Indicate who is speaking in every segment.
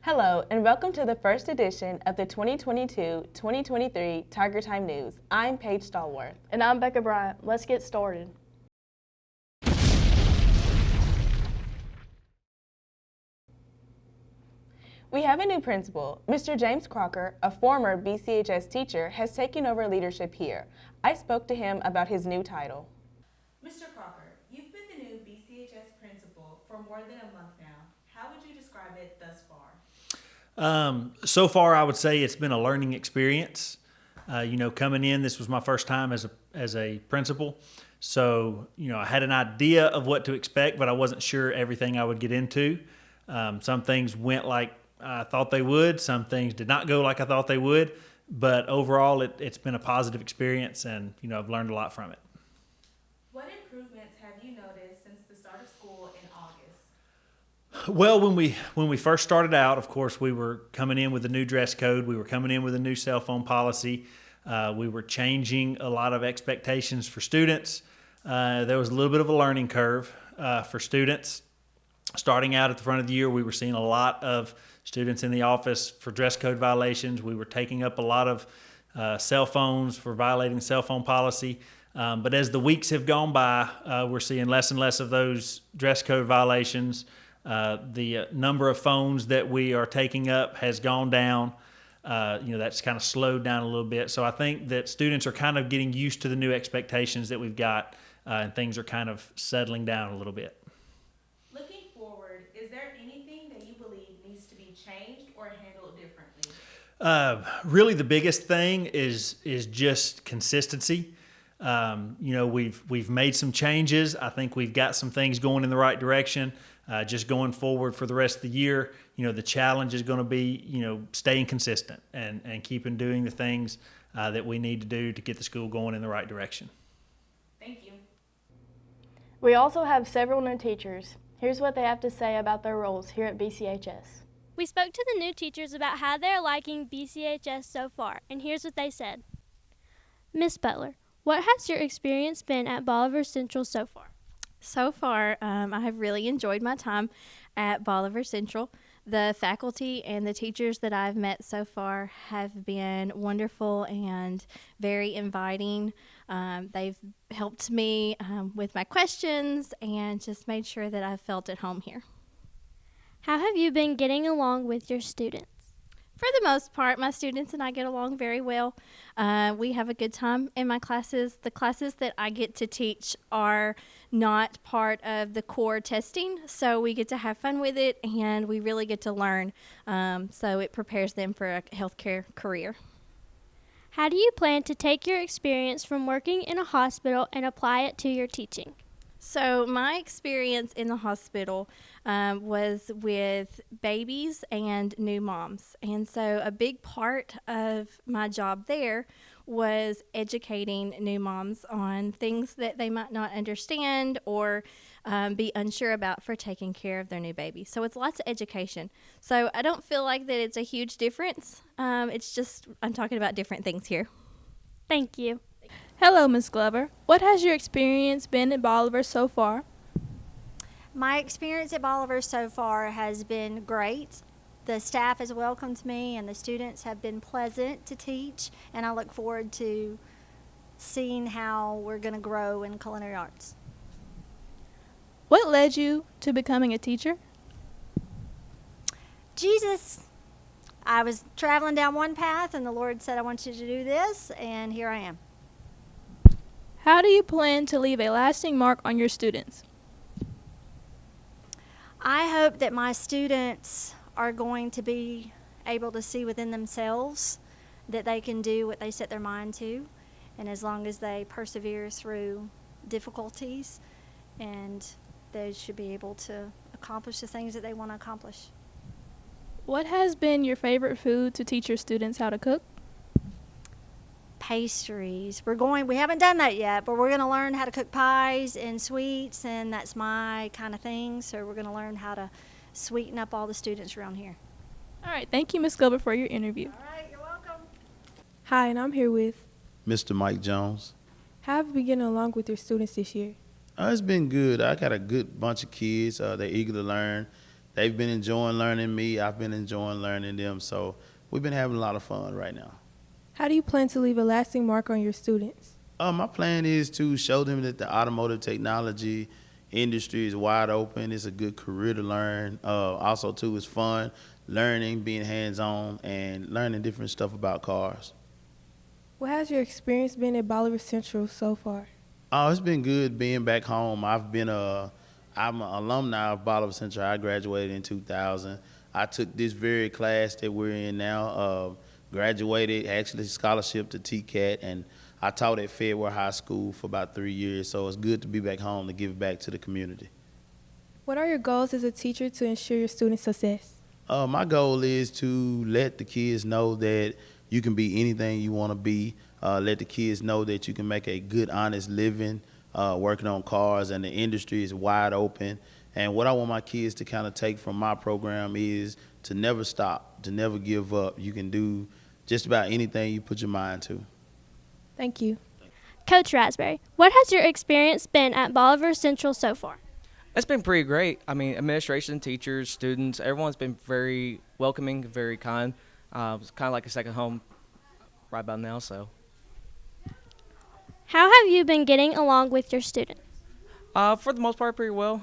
Speaker 1: Hello, and welcome to the first edition of the 2022-2023 Tiger Time News. I'm Paige Stallworth.
Speaker 2: And I'm Becca Bryant. Let's get started.
Speaker 1: We have a new principal. Mr. James Crocker, a former BCHS teacher, has taken over leadership here. I spoke to him about his new title. Mr. Crocker, you've been the new BCHS principal for more than a month now. How would you describe it thus far?
Speaker 3: So far, I would say it's been a learning experience. Coming in, this was my first time as a principal. So, I had an idea of what to expect, but I wasn't sure everything I would get into. Some things went like I thought they would. Some things did not go like I thought they would. But overall, it's been a positive experience, and, I've learned a lot from it.
Speaker 1: What improvements have you noticed since the start of school in August?
Speaker 3: Well, when we first started out, of course, we were coming in with a new dress code. We were coming in with a new cell phone policy. We were changing a lot of expectations for students. There was a little bit of a learning curve for students. Starting out at the front of the year, we were seeing a lot of students in the office for dress code violations. We were taking up a lot of cell phones for violating cell phone policy. But as the weeks have gone by, we're seeing less and less of those dress code violations. The number of phones that we are taking up has gone down. That's kind of slowed down a little bit. So I think that students are kind of getting used to the new expectations that we've got, and things are kind of settling down a little bit.
Speaker 1: Looking forward, is there anything that you believe needs to be changed or handled differently?
Speaker 3: Really, the biggest thing is just consistency. We've made some changes. I think we've got some things going in the right direction. Just going forward for the rest of the year, the challenge is going to be, staying consistent and keeping doing the things that we need to do to get the school going in the right direction.
Speaker 1: Thank you.
Speaker 2: We also have several new teachers. Here's what they have to say about their roles here at BCHS.
Speaker 4: We spoke to the new teachers about how they're liking BCHS so far, and here's what they said. Miss Butler, what has your experience been at Bolivar Central so far?
Speaker 5: So far, I have really enjoyed my time at Bolivar Central. The faculty and the teachers that I've met so far have been wonderful and very inviting. They've helped me with my questions and just made sure that I've felt at home here.
Speaker 4: How have you been getting along with your students?
Speaker 5: For the most part, my students and I get along very well. We have a good time in my classes. The classes that I get to teach are not part of the core testing, so we get to have fun with it, and we really get to learn. So it prepares them for a healthcare career.
Speaker 4: How do you plan to take your experience from working in a hospital and apply it to your teaching?
Speaker 5: So my experience in the hospital was with babies and new moms. And so a big part of my job there was educating new moms on things that they might not understand or be unsure about for taking care of their new baby. So it's lots of education. So I don't feel like that it's a huge difference. It's just I'm talking about different things here.
Speaker 4: Thank you.
Speaker 6: Hello, Ms. Glover. What has your experience been at Bolivar so far?
Speaker 7: My experience at Bolivar so far has been great. The staff has welcomed me and the students have been pleasant to teach, and I look forward to seeing how we're going to grow in culinary arts.
Speaker 6: What led you to becoming a teacher?
Speaker 7: Jesus. I was traveling down one path and the Lord said, I want you to do this, and here I am.
Speaker 6: How do you plan to leave a lasting mark on your students?
Speaker 7: I hope that my students are going to be able to see within themselves that they can do what they set their mind to, and as long as they persevere through difficulties, and they should be able to accomplish the things that they want to accomplish.
Speaker 6: What has been your favorite food to teach your students how to cook?
Speaker 7: Pastries. We haven't done that yet, but we're going to learn how to cook pies and sweets, and that's my kind of thing. So we're going to learn how to sweeten up all the students around here.
Speaker 6: All right. Thank you, Ms. Glover, for your interview.
Speaker 7: All right. You're welcome.
Speaker 8: Hi, and I'm here with
Speaker 9: Mr. Mike Jones.
Speaker 8: How have you been getting along with your students this year?
Speaker 9: It's been good. I got a good bunch of kids. They're eager to learn, they've been enjoying learning me. I've been enjoying learning them. So we've been having a lot of fun right now.
Speaker 8: How do you plan to leave a lasting mark on your students?
Speaker 9: My plan is to show them that the automotive technology industry is wide open. It's a good career to learn. Also, too, it's fun learning, being hands-on, and learning different stuff about cars.
Speaker 8: What has your experience been at Bolivar Central so far?
Speaker 9: Oh, it's been good being back home. I'm an alumni of Bolivar Central. I graduated in 2000. I took this very class that we're in now, graduated, actually scholarship to TCAT, and I taught at Fairway High School for about 3 years, so it's good to be back home to give back to the community.
Speaker 8: What are your goals as a teacher to ensure your students' success?
Speaker 9: My goal is to let the kids know that you can be anything you want to be. Let the kids know that you can make a good, honest living working on cars, and the industry is wide open. And what I want my kids to kind of take from my program is to never stop, to never give up. You can do just about anything you put your mind to.
Speaker 8: Thank you.
Speaker 4: Coach Raspberry, what has your experience been at Bolivar Central so far?
Speaker 10: It's been pretty great. I mean, administration, teachers, students, everyone's been very welcoming, very kind. It's kind of like a second home right about now, so.
Speaker 4: How have you been getting along with your students?
Speaker 10: For the most part, pretty well.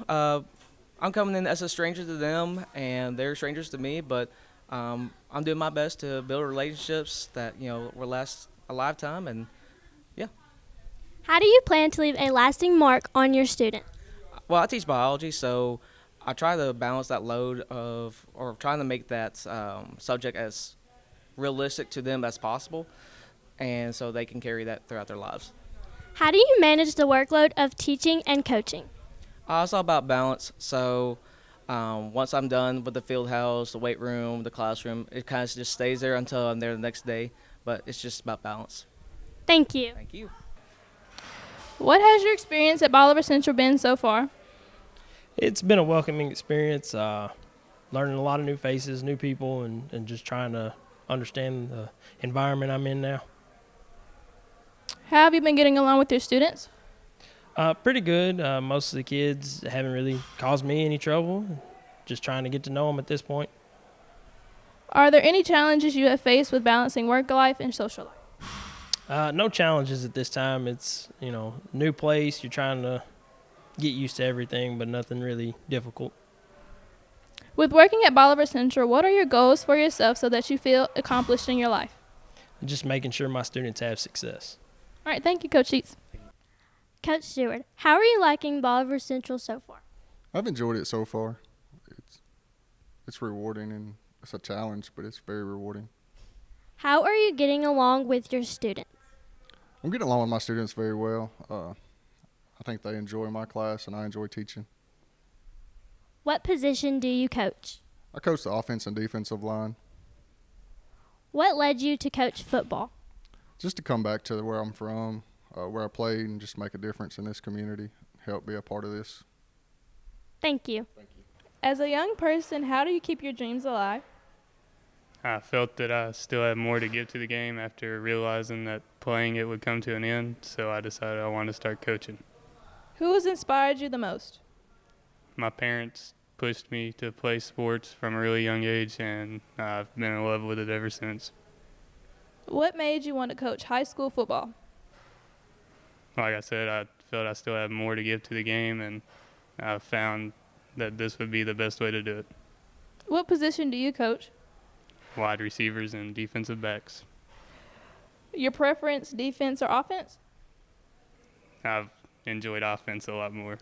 Speaker 10: I'm coming in as a stranger to them, and they're strangers to me, but I'm doing my best to build relationships that, will last a lifetime, and yeah.
Speaker 4: How do you plan to leave a lasting mark on your students?
Speaker 10: Well, I teach biology, so I try to balance that load or trying to make that subject as realistic to them as possible, and so they can carry that throughout their lives.
Speaker 4: How do you manage the workload of teaching and coaching?
Speaker 10: It's all about balance. So once I'm done with the field house, the weight room, the classroom, it kind of just stays there until I'm there the next day, but it's just about balance.
Speaker 4: Thank you.
Speaker 10: Thank you.
Speaker 6: What has your experience at Bolivar Central been so far?
Speaker 11: It's been a welcoming experience, learning a lot of new faces, new people, and just trying to understand the environment I'm in now.
Speaker 6: How have you been getting along with your students?
Speaker 11: Pretty good. Most of the kids haven't really caused me any trouble. Just trying to get to know them at this point.
Speaker 6: Are there any challenges you have faced with balancing work life and social life?
Speaker 11: No challenges at this time. It's, new place. You're trying to get used to everything, but nothing really difficult.
Speaker 6: With working at Bolivar Central, what are your goals for yourself so that you feel accomplished in your life?
Speaker 11: Just making sure my students have success.
Speaker 6: All right, thank you, Coach Sheets.
Speaker 4: Coach Stewart, how are you liking Bolivar Central so far?
Speaker 12: I've enjoyed it so far. It's rewarding, and it's a challenge, but it's very rewarding.
Speaker 4: How are you getting along with your students?
Speaker 12: I'm getting along with my students very well. I think they enjoy my class, and I enjoy teaching.
Speaker 4: What position do you coach?
Speaker 12: I coach the offense and defensive line.
Speaker 4: What led you to coach football?
Speaker 12: Just to come back to where I'm from, where I played, and just make a difference in this community, help be a part of this.
Speaker 4: Thank you.
Speaker 6: As a young person, how do you keep your dreams alive?
Speaker 13: I felt that I still had more to give to the game after realizing that playing it would come to an end, so I decided I wanted to start coaching.
Speaker 6: Who has inspired you the most?
Speaker 13: My parents pushed me to play sports from a really young age, and I've been in love with it ever since.
Speaker 6: What made you want to coach high school football?
Speaker 13: Like I said, I felt I still had more to give to the game, and I found that this would be the best way to do it.
Speaker 6: What position do you coach?
Speaker 13: Wide receivers and defensive backs.
Speaker 6: Your preference, defense or offense?
Speaker 13: I've enjoyed offense a lot more.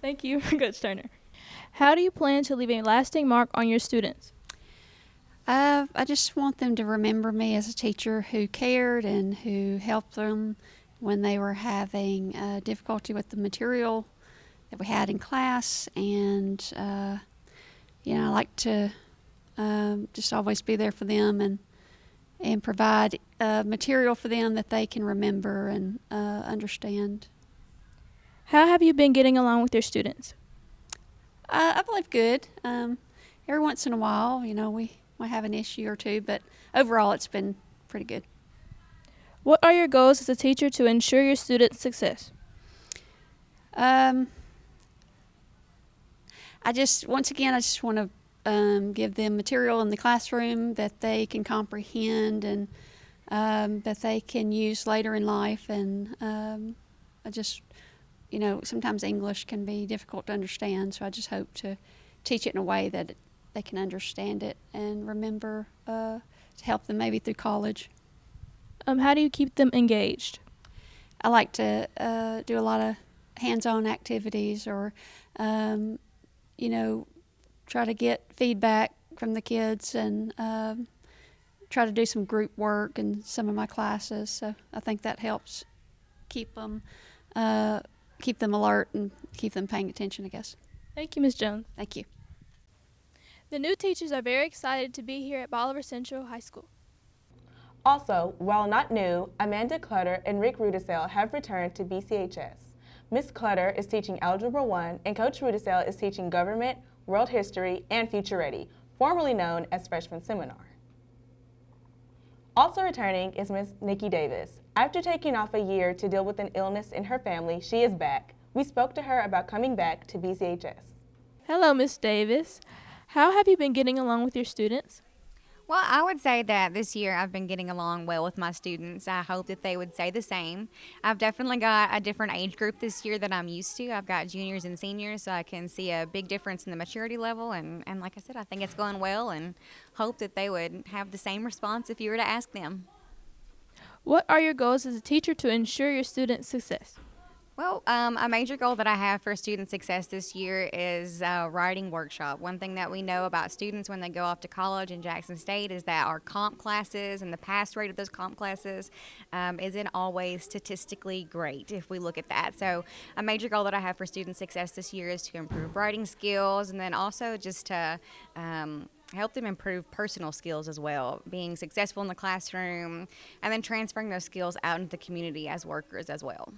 Speaker 6: Thank you, Coach Turner. How do you plan to leave a lasting mark on your students?
Speaker 14: I just want them to remember me as a teacher who cared and who helped them when they were having difficulty with the material that we had in class. And, I like to just always be there for them and provide material for them that they can remember and understand.
Speaker 6: How have you been getting along with your students?
Speaker 14: I believe good. Every once in a while, we might have an issue or two, but overall it's been pretty good.
Speaker 6: What are your goals as a teacher to ensure your students' success?
Speaker 14: I once again, I just want to give them material in the classroom that they can comprehend and that they can use later in life. And I just, sometimes English can be difficult to understand, so I just hope to teach it in a way that they can understand it and remember to help them maybe through college.
Speaker 6: How do you keep them engaged?
Speaker 14: I like to do a lot of hands-on activities or, try to get feedback from the kids and try to do some group work in some of my classes. So I think that helps keep them alert and keep them paying attention, I guess.
Speaker 6: Thank you, Ms. Jones.
Speaker 14: Thank you.
Speaker 6: The new teachers are very excited to be here at Bolivar Central High School.
Speaker 1: Also, while not new, Amanda Clutter and Rick Rudisell have returned to BCHS. Ms. Clutter is teaching Algebra 1 and Coach Rudisell is teaching Government, World History, and Future Ready, formerly known as Freshman Seminar. Also returning is Ms. Nikki Davis. After taking off a year to deal with an illness in her family, she is back. We spoke to her about coming back to BCHS.
Speaker 6: Hello, Ms. Davis. How have you been getting along with your students?
Speaker 15: Well, I would say that this year I've been getting along well with my students. I hope that they would say the same. I've definitely got a different age group this year than I'm used to. I've got juniors and seniors, so I can see a big difference in the maturity level. And like I said, I think it's going well and hope that they would have the same response if you were to ask them.
Speaker 6: What are your goals as a teacher to ensure your students' success?
Speaker 15: Well, a major goal that I have for student success this year is a writing workshop. One thing that we know about students when they go off to college in Jackson State is that our comp classes and the pass rate of those comp classes isn't always statistically great if we look at that. So a major goal that I have for student success this year is to improve writing skills and then also just to help them improve personal skills as well, being successful in the classroom and then transferring those skills out into the community as workers as well.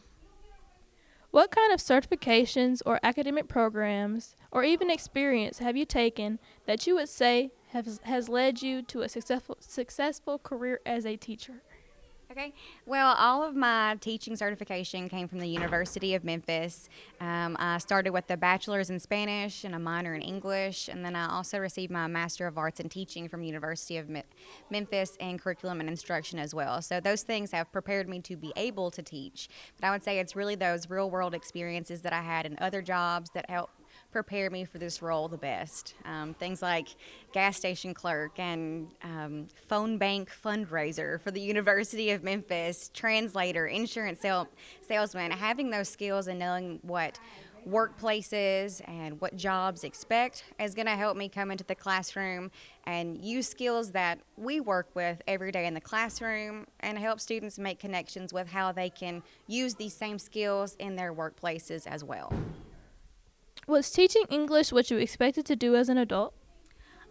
Speaker 6: What kind of certifications or academic programs or even experience have you taken that you would say has led you to a successful career as a teacher?
Speaker 15: Okay, well, all of my teaching certification came from the University of Memphis. I started with a bachelor's in Spanish and a minor in English, and then I also received my Master of Arts in Teaching from University of Memphis in Curriculum and Instruction as well. So those things have prepared me to be able to teach. But I would say it's really those real-world experiences that I had in other jobs that helped prepare me for this role the best. Things like gas station clerk and phone bank fundraiser for the University of Memphis, translator, insurance salesman. Having those skills and knowing what workplaces and what jobs expect is going to help me come into the classroom and use skills that we work with every day in the classroom and help students make connections with how they can use these same skills in their workplaces as well.
Speaker 6: Was teaching English what you expected to do as an adult?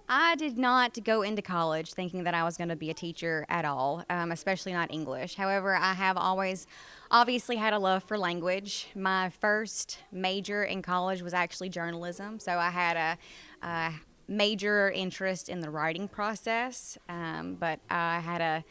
Speaker 15: I did not go into college thinking that I was going to be a teacher at all, especially not English. However, I have always obviously had a love for language. My first major in college was actually journalism, so I had a major interest in the writing process, but I had a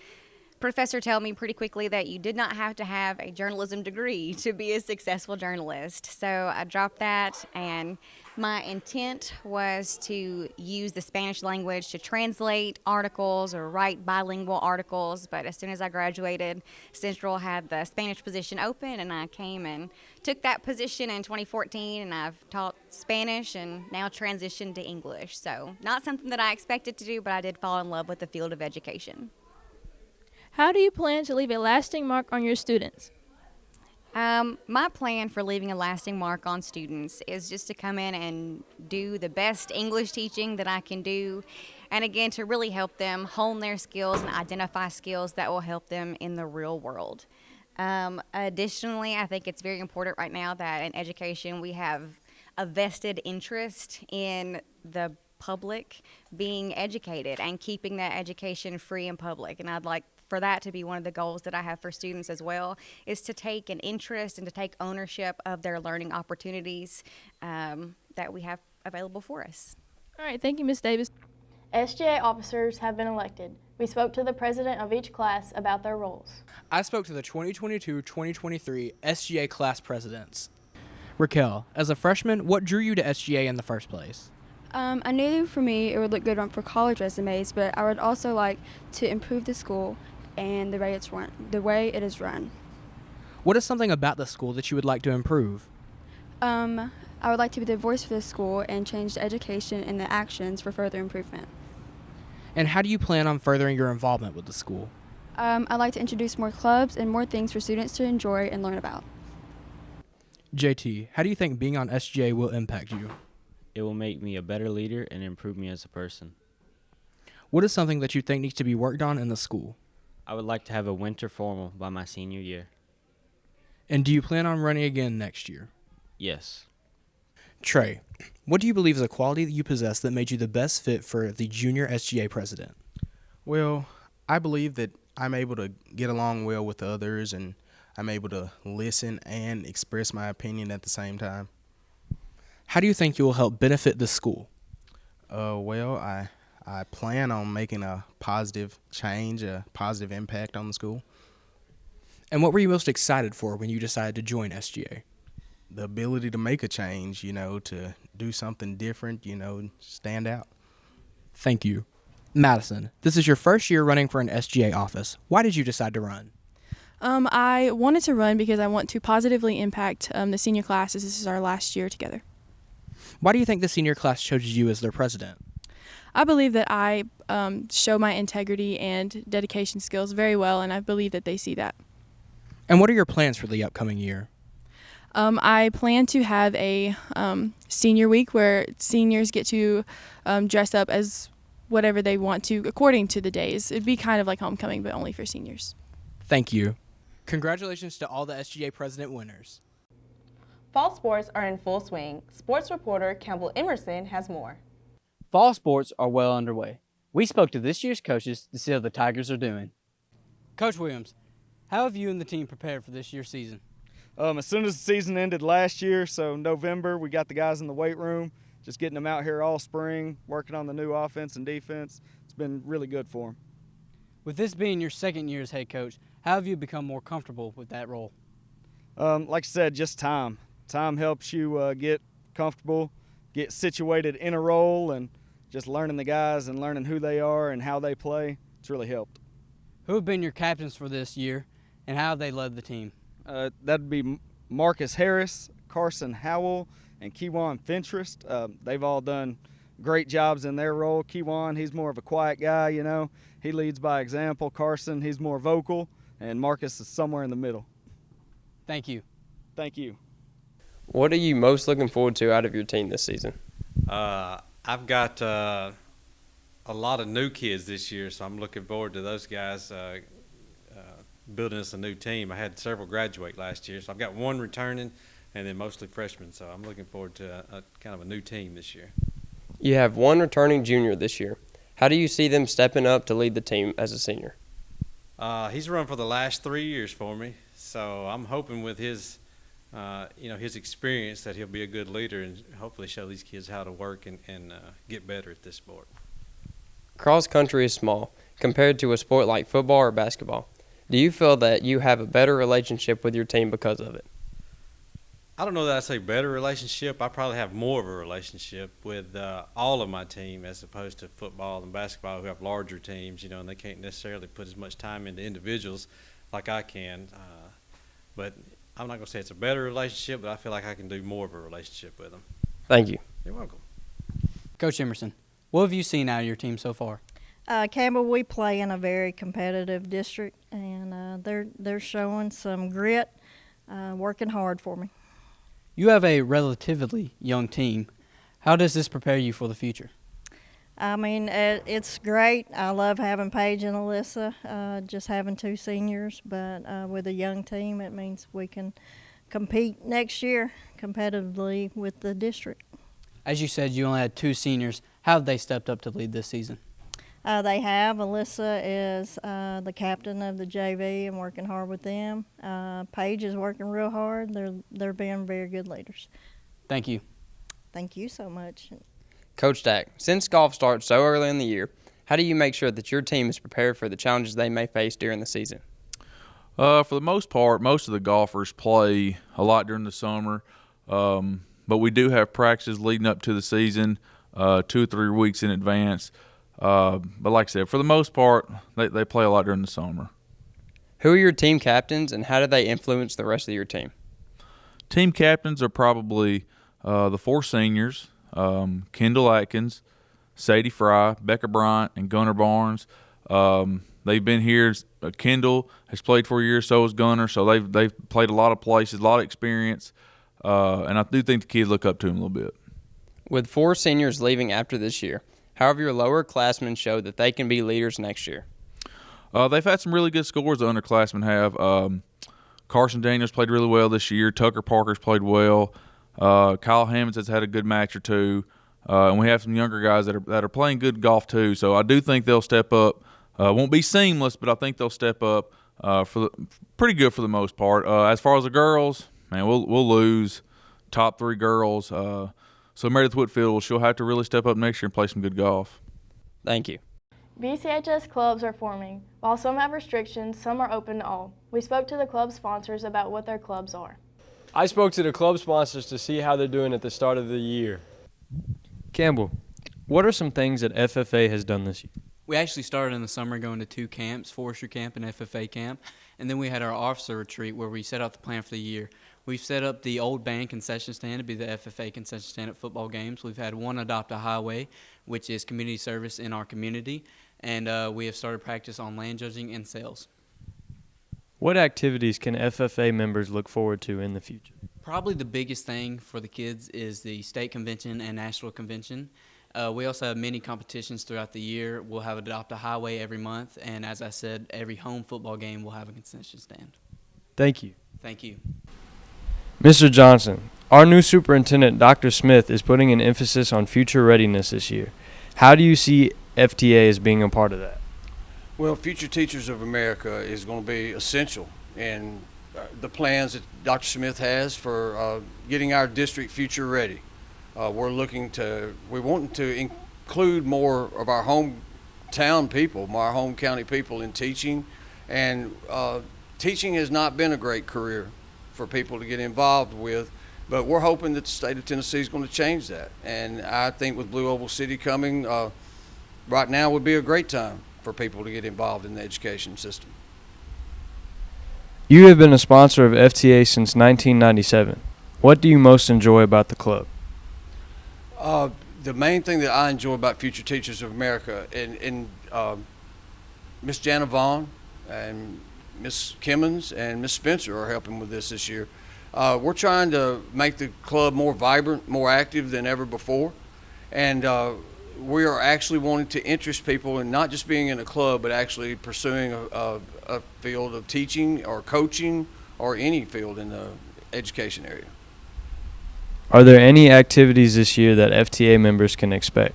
Speaker 15: professor tell me pretty quickly that you did not have to have a journalism degree to be a successful journalist. So I dropped that, and my intent was to use the Spanish language to translate articles or write bilingual articles. But as soon as I graduated, Central had the Spanish position open, and I came and took that position in 2014, and I've taught Spanish and now transitioned to English. So not something that I expected to do, but I did fall in love with the field of education.
Speaker 6: How do you plan to leave a lasting mark on your students?
Speaker 15: My plan for leaving a lasting mark on students is just to come in and do the best English teaching that I can do, and again, to really help them hone their skills and identify skills that will help them in the real world. Additionally, I think it's very important right now that in education we have a vested interest in the public being educated and keeping that education free and public, and I'd like for that to be one of the goals that I have for students as well, is to take an interest and to take ownership of their learning opportunities that we have available for us.
Speaker 6: All right, thank you, Ms. Davis.
Speaker 2: SGA officers have been elected. We spoke to the president of each class about their roles.
Speaker 16: I spoke to the 2022-2023 SGA class presidents. Raquel, as a freshman, what drew you to SGA in the first place?
Speaker 17: I knew for me it would look good for college resumes, but I would also like to improve the school and the way it is run.
Speaker 16: What is something about the school that you would like to improve?
Speaker 17: I would like to be the voice for the school and change the education and the actions for further improvement.
Speaker 16: And how do you plan on furthering your involvement with the school?
Speaker 17: I'd like to introduce more clubs and more things for students to enjoy and learn about.
Speaker 16: JT, how do you think being on SGA will impact you?
Speaker 18: It will make me a better leader and improve me as a person.
Speaker 16: What is something that you think needs to be worked on in the school?
Speaker 18: I would like to have a winter formal by my senior year.
Speaker 16: And do you plan on running again next year?
Speaker 18: Yes.
Speaker 16: Trey, what do you believe is a quality that you possess that made you the best fit for the junior SGA president?
Speaker 19: Well, I believe that I'm able to get along well with others, and I'm able to listen and express my opinion at the same time.
Speaker 16: How do you think you will help benefit the school?
Speaker 19: Well, I plan on making a positive change, a positive impact on the school.
Speaker 16: And what were you most excited for when you decided to join SGA?
Speaker 19: The ability to make a change, to do something different, stand out.
Speaker 16: Thank you. Madison, this is your first year running for an SGA office. Why did you decide to run?
Speaker 6: I wanted to run because I want to positively impact the senior class, as this is our last year together.
Speaker 16: Why do you think the senior class chose you as their president?
Speaker 6: I believe that I show my integrity and dedication skills very well, and I believe that they see that.
Speaker 16: And what are your plans for the upcoming year?
Speaker 6: I plan to have a senior week where seniors get to dress up as whatever they want to according to the days. It'd be kind of like homecoming, but only for seniors.
Speaker 16: Thank you. Congratulations to all the SGA president winners.
Speaker 1: Fall sports are in full swing. Sports reporter Campbell Emerson has more.
Speaker 20: Fall sports are well underway. We spoke to this year's coaches to see how the Tigers are doing.
Speaker 21: Coach Williams, how have you and the team prepared for this year's season?
Speaker 22: As soon as the season ended last year, so November, we got the guys in the weight room, just getting them out here all spring, working on the new offense and defense. It's been really good for them.
Speaker 21: With this being your second year as head coach, how have you become more comfortable with that role?
Speaker 22: Like I said, just time. Time helps you get comfortable, get situated in a role, and just learning the guys and learning who they are and how they play. It's really helped.
Speaker 21: Who have been your captains for this year, and how have they led the team?
Speaker 22: That'd be Marcus Harris, Carson Howell, and Kewan Fintrist. They've all done great jobs in their role. Kewan, he's more of a quiet guy, He leads by example. Carson, he's more vocal, and Marcus is somewhere in the middle.
Speaker 21: Thank you.
Speaker 22: Thank you.
Speaker 23: What are you most looking forward to out of your team this season?
Speaker 24: I've got a lot of new kids this year, so I'm looking forward to those guys building us a new team. I had several graduate last year, so I've got one returning and then mostly freshmen, so I'm looking forward to a kind of a new team this year.
Speaker 23: You have one returning junior this year. How do you see them stepping up to lead the team as a senior?
Speaker 24: He's run for the last 3 years for me, so I'm hoping with his his experience that he'll be a good leader and hopefully show these kids how to work and get better at this sport.
Speaker 23: Cross country is small compared to a sport like football or basketball. Do you feel that you have a better relationship with your team because of it?
Speaker 24: I don't know that I'd say better relationship. I probably have more of a relationship with all of my team as opposed to football and basketball who have larger teams, and they can't necessarily put as much time into individuals like I can. But I'm not going to say it's a better relationship, but I feel like I can do more of a relationship with them.
Speaker 23: Thank you.
Speaker 24: You're welcome.
Speaker 21: Coach Emerson, what have you seen out of your team so far?
Speaker 25: Campbell, we play in a very competitive district, and they're showing some grit, working hard for me.
Speaker 21: You have a relatively young team. How does this prepare you for the future?
Speaker 25: I mean, it's great. I love having Paige and Alyssa, just having two seniors, but with a young team, it means we can compete next year competitively with the district.
Speaker 21: As you said, you only had two seniors. How have they stepped up to lead this season?
Speaker 25: They have. Alyssa is the captain of the JV and working hard with them. Paige is working real hard. They're being very good leaders.
Speaker 21: Thank you.
Speaker 25: Thank you so much.
Speaker 23: Coach Stack, since golf starts so early in the year, how do you make sure that your team is prepared for the challenges they may face during the season?
Speaker 26: For the most part, most of the golfers play a lot during the summer.
Speaker 3: But we do have practices leading up to the season, 2 or 3 weeks in advance. But like I said, for the most part, they play a lot during the summer.
Speaker 23: Who are your team captains, and how do they influence the rest of your team?
Speaker 3: Team captains are probably the 4 seniors, Kendall Atkins, Sadie Fry, Becca Bryant, and Gunnar Barnes. They've been here. Kendall has played for a year, so has Gunnar. So they've played a lot of places, a lot of experience, and I do think the kids look up to them a little bit.
Speaker 23: With 4 seniors leaving after this year, how have your lower classmen showed that they can be leaders next year?
Speaker 3: They've had some really good scores the underclassmen have. Carson Daniels played really well this year. Tucker Parker's played well. Kyle Hammonds has had a good match or two. And we have some younger guys that are playing good golf too. So I do think they'll step up. Won't be seamless, but I think they'll step up pretty good for the most part. As far as the girls, man, we'll lose top 3 girls. So Meredith Whitfield, she'll have to really step up next year and play some good golf.
Speaker 23: Thank you.
Speaker 2: BCHS clubs are forming. While some have restrictions, some are open to all. We spoke to the club sponsors about what their clubs are.
Speaker 5: I spoke to the club sponsors to see how they're doing at the start of the year.
Speaker 7: Campbell, what are some things that FFA has done this year?
Speaker 21: We actually started in the summer going to 2 camps, forestry camp and FFA camp, and then we had our officer retreat where we set out the plan for the year. We've set up the old band concession stand to be the FFA concession stand at football games. We've had one Adopt a Highway, which is community service in our community, and we have started practice on land judging and sales.
Speaker 7: What activities can FFA members look forward to in the future?
Speaker 21: Probably the biggest thing for the kids is the state convention and national convention. We also have many competitions throughout the year. We'll have Adopt a Highway every month, and as I said, every home football game will have a concession stand.
Speaker 7: Thank you.
Speaker 21: Thank you.
Speaker 7: Mr. Johnson, our new superintendent, Dr. Smith, is putting an emphasis on future readiness this year. How do you see FTA as being a part of that?
Speaker 8: Well, Future Teachers of America is going to be essential in the plans that Dr. Smith has for getting our district future ready. We're wanting to include more of our hometown people, our home county people in teaching, and teaching has not been a great career for people to get involved with, but we're hoping that the state of Tennessee is going to change that. And I think with Blue Oval City coming, right now would be a great time for people to get involved in the education system.
Speaker 7: You have been a sponsor of FTA since 1997. What do you most enjoy about the club?
Speaker 8: The main thing that I enjoy about Future Teachers of America and Miss Jana Vaughn and Miss Kimmons and Miss Spencer are helping with this year. We're trying to make the club more vibrant, more active than ever before, and we are actually wanting to interest people in not just being in a club, but actually pursuing a field of teaching or coaching or any field in the education area.
Speaker 7: Are there any activities this year that FTA members can expect?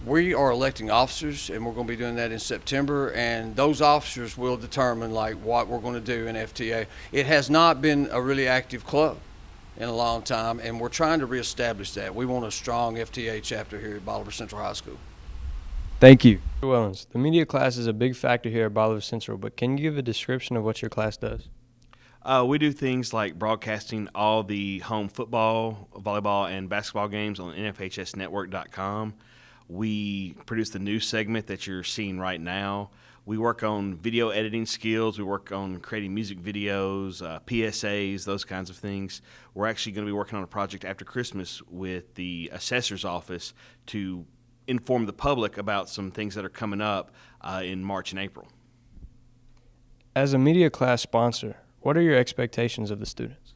Speaker 8: We are electing officers, and we're going to be doing that in September, and those officers will determine what we're going to do in FTA. It has not been a really active club in a long time, and we're trying to reestablish that. We want a strong FTA chapter here at Bolivar Central High School.
Speaker 7: Thank you. Mr. Wellens, the media class is a big factor here at Bolivar Central, but can you give a description of what your class does?
Speaker 9: We do things like broadcasting all the home football, volleyball, and basketball games on NFHSnetwork.com. We produce the news segment that you're seeing right now. We work on video editing skills. We work on creating music videos, PSAs, those kinds of things. We're actually going to be working on a project after Christmas with the assessor's office to inform the public about some things that are coming up in March and April.
Speaker 7: As a media class sponsor, what are your expectations of the students?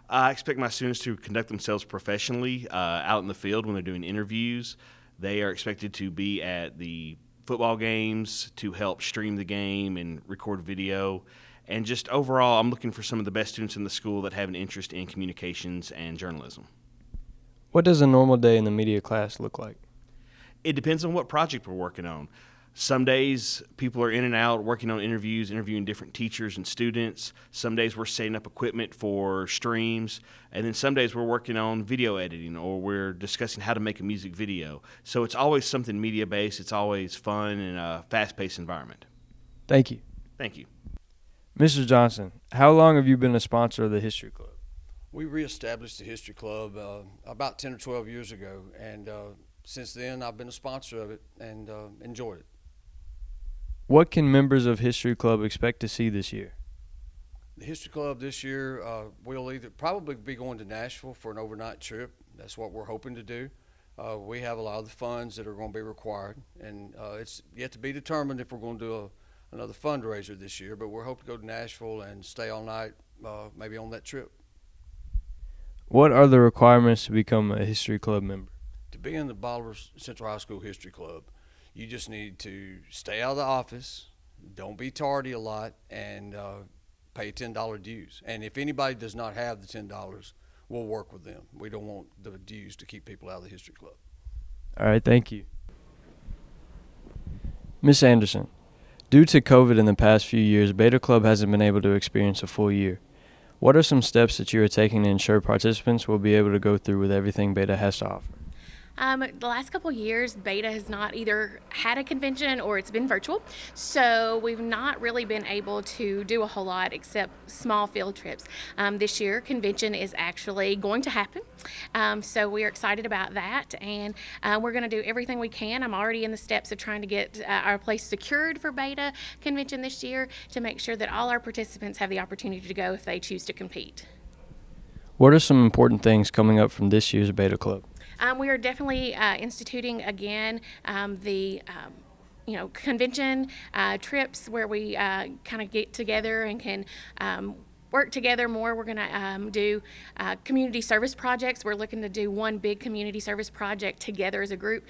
Speaker 9: I expect my students to conduct themselves professionally out in the field when they're doing interviews. They are expected to be at the football games to help stream the game and record video. And just overall, I'm looking for some of the best students in the school that have an interest in communications and journalism.
Speaker 7: What does a normal day in the media class look like?
Speaker 9: It depends on what project we're working on. Some days people are in and out working on interviews, interviewing different teachers and students. Some days we're setting up equipment for streams. And then some days we're working on video editing or we're discussing how to make a music video. So it's always something media-based. It's always fun and a fast-paced environment.
Speaker 7: Thank you.
Speaker 9: Thank you.
Speaker 7: Mr. Johnson, how long have you been a sponsor of the History Club?
Speaker 8: We reestablished the History Club about 10 or 12 years ago, and since then I've been a sponsor of it and enjoyed it.
Speaker 7: What can members of History Club expect to see this year?
Speaker 8: The History Club this year will either probably be going to Nashville for an overnight trip. That's what we're hoping to do. We have a lot of the funds that are going to be required, and it's yet to be determined if we're going to do another fundraiser this year, but we're hoping to go to Nashville and stay all night, maybe on that trip.
Speaker 7: What are the requirements to become a History Club member?
Speaker 8: To be in the Bolivar Central High School History Club, you just need to stay out of the office, don't be tardy a lot, and pay $10 dues. And if anybody does not have the $10, we'll work with them. We don't want the dues to keep people out of the History Club.
Speaker 7: All right, thank you. Miss Anderson, due to COVID in the past few years, Beta Club hasn't been able to experience a full year. What are some steps that you are taking to ensure participants will be able to go through with everything Beta has to offer?
Speaker 4: The last couple of years, Beta has not either had a convention or it's been virtual, so we've not really been able to do a whole lot except small field trips. This year, convention is actually going to happen, so we are excited about that, and we're going to do everything we can. I'm already in the steps of trying to get our place secured for Beta convention this year to make sure that all our participants have the opportunity to go if they choose to compete.
Speaker 7: What are some important things coming up from this year's Beta Club?
Speaker 4: We are definitely instituting again the convention trips where we kind of get together and can work together more. We're going to do community service projects. We're looking to do one big community service project together as a group,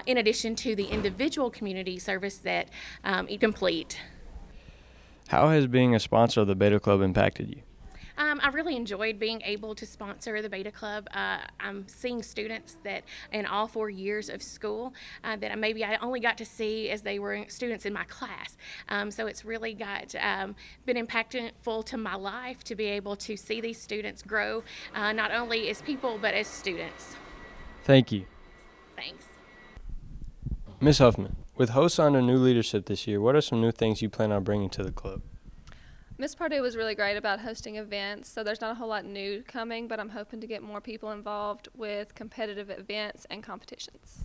Speaker 4: in addition to the individual community service that you complete.
Speaker 7: How has being a sponsor of the Beta Club impacted you?
Speaker 4: I really enjoyed being able to sponsor the Beta Club. I'm seeing students that in all 4 years of school that maybe I only got to see as they were students in my class. So it's really been impactful to my life to be able to see these students grow, not only as people but as students.
Speaker 7: Thank you.
Speaker 4: Thanks.
Speaker 7: Ms. Huffman, with hosts under new leadership this year, what are some new things you plan on bringing to the club?
Speaker 10: Ms. Pardue was really great about hosting events, so there's not a whole lot new coming, but I'm hoping to get more people involved with competitive events and competitions.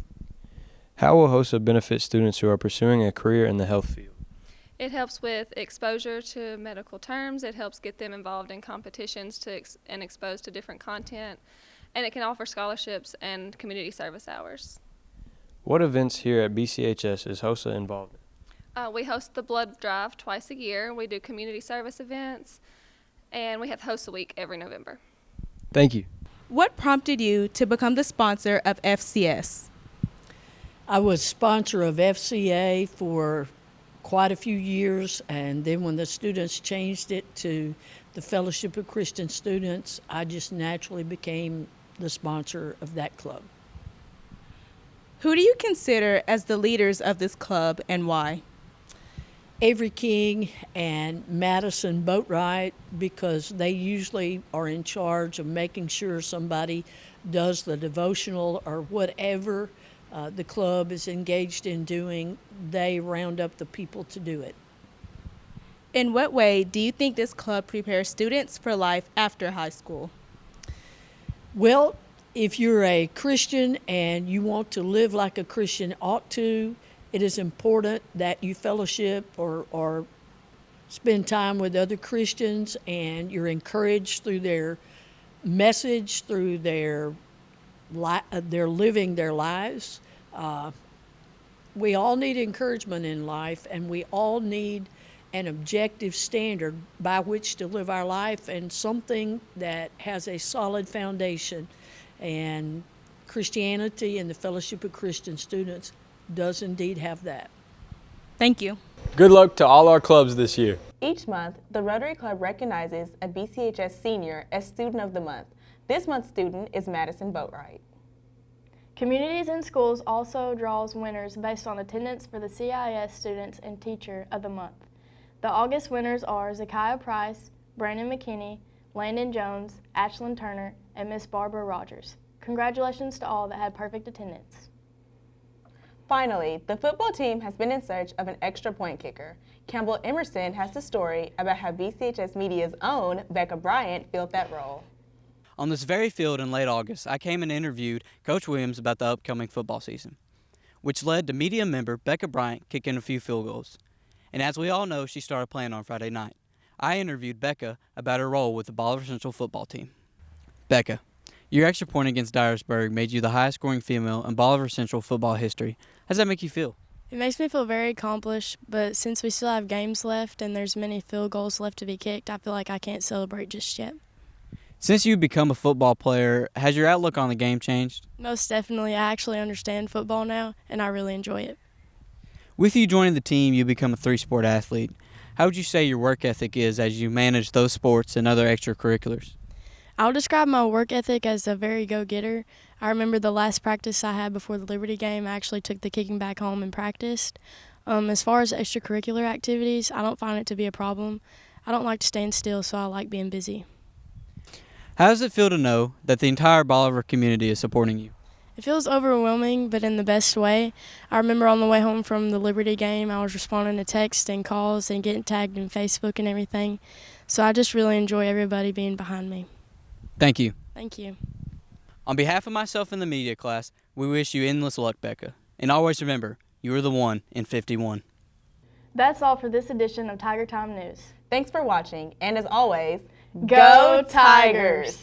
Speaker 7: How will HOSA benefit students who are pursuing a career in the health field?
Speaker 10: It helps with exposure to medical terms. It helps get them involved in competitions and exposed to different content, and it can offer scholarships and community service hours.
Speaker 7: What events here at BCHS is HOSA involved in?
Speaker 10: We host the blood drive twice a year. We do community service events, and we have Host a Week every November.
Speaker 7: Thank you.
Speaker 1: What prompted you to become the sponsor of FCS?
Speaker 11: I was sponsor of FCA for quite a few years, and then when the students changed it to the Fellowship of Christian Students, I just naturally became the sponsor of that club.
Speaker 1: Who do you consider as the leaders of this club and why?
Speaker 11: Avery King and Madison Boatwright, because they usually are in charge of making sure somebody does the devotional or whatever the club is engaged in doing. They round up the people to do it.
Speaker 1: In what way do you think this club prepares students for life after high school?
Speaker 11: Well, if you're a Christian and you want to live like a Christian ought to, it is important that you fellowship or spend time with other Christians, and you're encouraged through their message, through their living their lives. We all need encouragement in life, and we all need an objective standard by which to live our life, and something that has a solid foundation. And Christianity and the Fellowship of Christian Students does indeed have that.
Speaker 1: Thank you.
Speaker 5: Good luck to all our clubs this year.
Speaker 1: Each month, the Rotary Club recognizes a BCHS senior as Student of the Month. This month's student is Madison Boatwright.
Speaker 2: Communities and Schools also draws winners based on attendance for the CIS Students and Teacher of the Month. The August winners are Zakiah Price, Brandon McKinney, Landon Jones, Ashlyn Turner, and Miss Barbara Rogers. Congratulations to all that had perfect attendance.
Speaker 1: Finally, the football team has been in search of an extra point kicker. Campbell Emerson has the story about how BCHS Media's own Becca Bryant filled that role.
Speaker 20: On this very field in late August, I came and interviewed Coach Williams about the upcoming football season, which led to media member Becca Bryant kicking a few field goals. And as we all know, she started playing on Friday night. I interviewed Becca about her role with the Bolivar Central football team. Becca, your extra point against Dyersburg made you the highest scoring female in Bolivar Central football history. How does that make you feel?
Speaker 2: It makes me feel very accomplished, but since we still have games left and there's many field goals left to be kicked, I feel like I can't celebrate just yet.
Speaker 20: Since you've become a football player, has your outlook on the game changed?
Speaker 2: Most definitely. I actually understand football now, and I really enjoy it.
Speaker 20: With you joining the team, you become a three-sport athlete. How would you say your work ethic is as you manage those sports and other extracurriculars?
Speaker 2: I'll describe my work ethic as a very go-getter. I remember the last practice I had before the Liberty game, I actually took the kicking back home and practiced. As far as extracurricular activities, I don't find it to be a problem. I don't like to stand still, so I like being busy.
Speaker 20: How does it feel to know that the entire Bolivar community is supporting you?
Speaker 2: It feels overwhelming, but in the best way. I remember on the way home from the Liberty game, I was responding to texts and calls and getting tagged in Facebook and everything. So I just really enjoy everybody being behind me.
Speaker 20: Thank you.
Speaker 2: Thank you.
Speaker 20: On behalf of myself and the media class, we wish you endless luck, Becca. And always remember, you are the one in 51.
Speaker 2: That's all for this edition of Tiger Time News.
Speaker 1: Thanks for watching, and as always,
Speaker 2: Go Tigers!